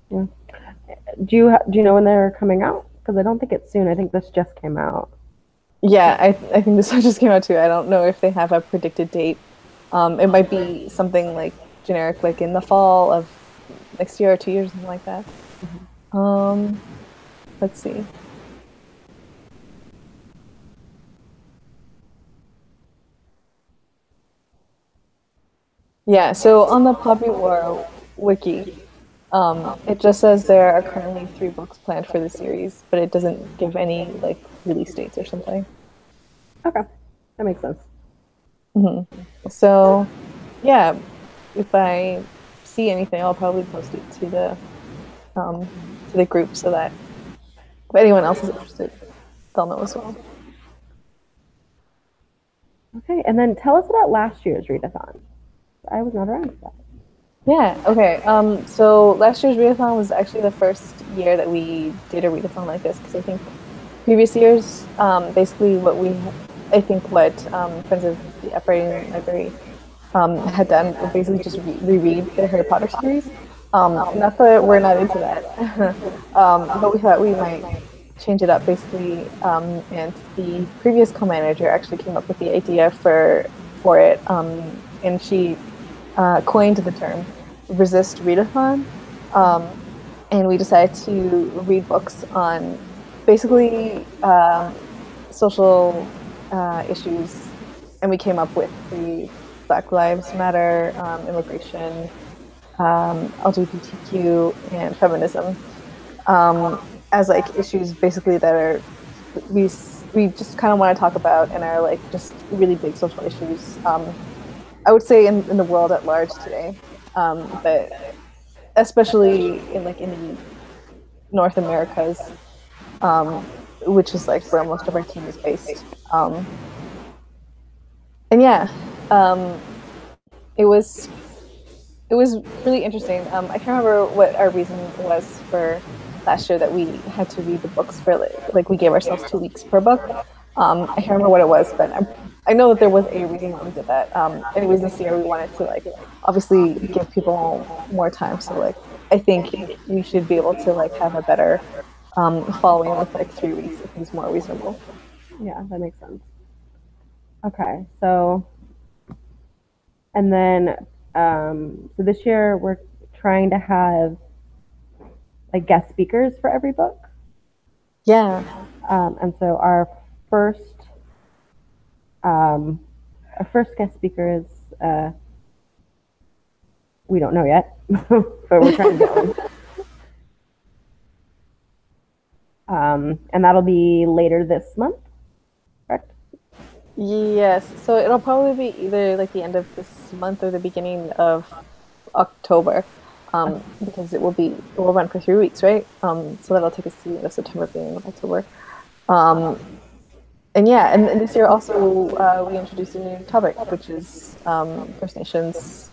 Yeah. Do you know when they're coming out? Because I don't think it's soon. I think this just came out. Yeah, I think this one just came out too. I don't know if they have a predicted date. It might be something like generic, like in the fall of next year or 2 years, something like that. Um, let's see. Yeah, so on the Poppy War wiki, it just says there are currently 3 books planned for the series, but it doesn't give any like release dates or something. Okay, that makes sense. So, yeah, if I see anything, I'll probably post it to the group so that if anyone else is interested, they'll know as well. Okay, and then tell us about last year's readathon. I was not around for that. Yeah, okay. So last year's readathon was actually the first year that we did a readathon like this because I think previous years, basically I think what Friends of the Upright Library had done were basically just reread the Harry Potter series. Not that we're not into that, but we thought we might change it up basically. And the previous co-manager actually came up with the idea for it, and she coined the term "resist readathon," um, and we decided to read books on basically social issues, and we came up with the Black Lives Matter, immigration, LGBTQ, and feminism as like issues basically that are we we just kind of want to talk about and are like just really big social issues. I would say in the world at large today, but especially in like in the North Americas, which is like where most of our team is based. And yeah, um, it was it was really interesting. I can't remember what our reason was for last year that we had to read the books for like we gave ourselves 2 weeks per book. I can't remember what it was, but I know that there was a reason why we did that. Anyways, this year we wanted to like obviously give people more time. So like I think we should be able to like have a better following with like 3 weeks. I think is more reasonable. Yeah, that makes sense. Okay, so and then so this year we're trying to have like guest speakers for every book. Yeah. And so first um, our first guest speaker is we don't know yet, but we're trying to get one. And that'll be later this month, correct? Yes. So it'll probably be either like the end of this month or the beginning of October, because it will run for 3 weeks, right? So that'll take us to the end of September, beginning of October. Um, and yeah, and this year also we introduced a new topic, which is First Nations,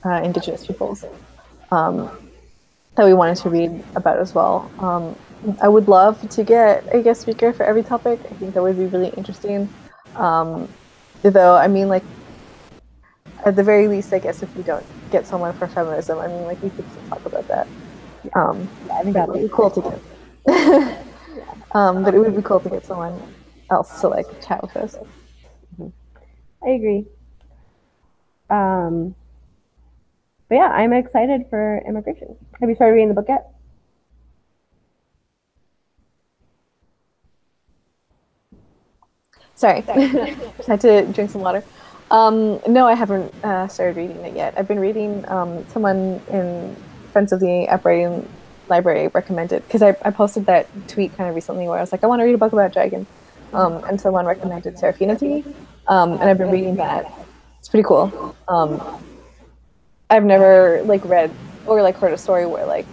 Indigenous peoples, um, that we wanted to read about as well. I would love to get a guest speaker for every topic. I think that would be really interesting. Um, though, I mean, like at the very least, I guess if we don't get someone for feminism, I mean, like we could still talk about that. Yeah, Um, yeah, I think but it that'll would be be cool to get. yeah. But it would be cool to get someone else to like chat with us. Mm-hmm. I agree. Um, but yeah, I'm excited for immigration. Have you started reading the book yet? Sorry, just had to drink some water. No, I haven't started reading it yet. I've been reading someone in Friends of the Upright Library recommended because I posted that tweet kind of recently where I was like, I want to read a book about dragons. And someone recommended Seraphina to me. And I've been reading that. It's pretty cool. I've never like read or like heard a story where like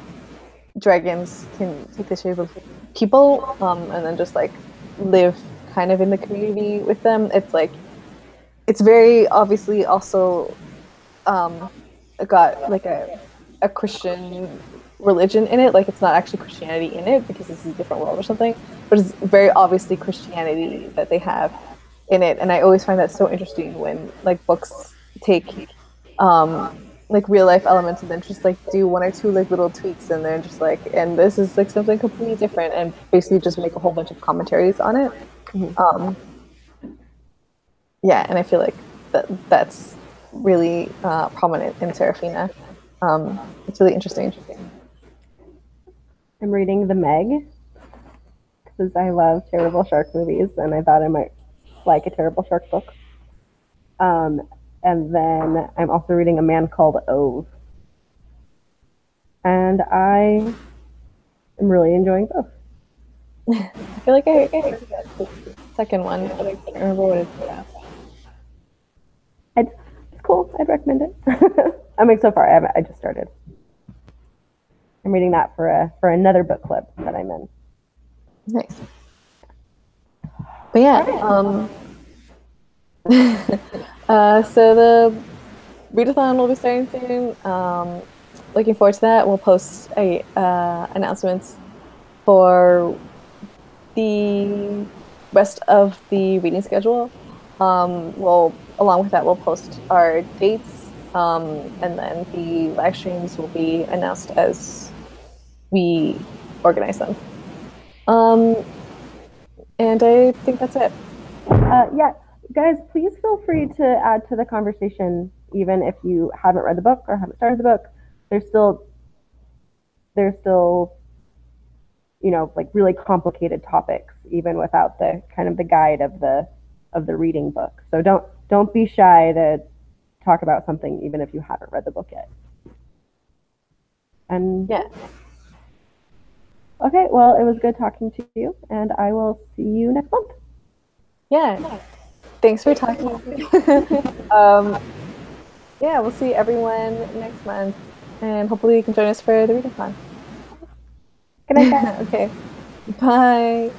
dragons can take the shape of people, and then just like live kind of in the community with them. It's like it's very obviously also um, got like a Christian religion in it. Like it's not actually Christianity in it because this is a different world or something, but it's very obviously Christianity that they have in it. And I always find that so interesting when like books take um, like real life elements and then just like do one or two like little tweaks and they're just like, and this is like something completely different and basically just make a whole bunch of commentaries on it. Mm-hmm. Um, yeah, and I feel like that's really prominent in Serafina. It's really interesting. I'm reading The Meg because I love terrible shark movies, and I thought I might like a terrible shark book. Um, and then I'm also reading A Man Called Ove, and I am really enjoying both. I feel like I heard the second one, but I can't remember what it's about. It's cool. I'd recommend it. I mean, so far I just started. I'm reading that for another book club that I'm in. Nice. But yeah, so Readathon will be starting soon. Looking forward to that. We'll post a announcements for the rest of the reading schedule. We'll along with that, we'll post our dates, and then the live streams will be announced as we organize them. Um, and I think that's it. Yeah, guys, please feel free to add to the conversation, even if you haven't read the book or haven't started the book. There's still like really complicated topics, even without the kind of the guide of the reading book. So don't be shy to talk about something, even if you haven't read the book yet. And Yeah. okay, well, it was good talking to you, and I will see you next month. Yeah. Thanks for talking. um, yeah, we'll see everyone next month, and hopefully you can join us for the readathon. Good night, guys. Okay. Bye.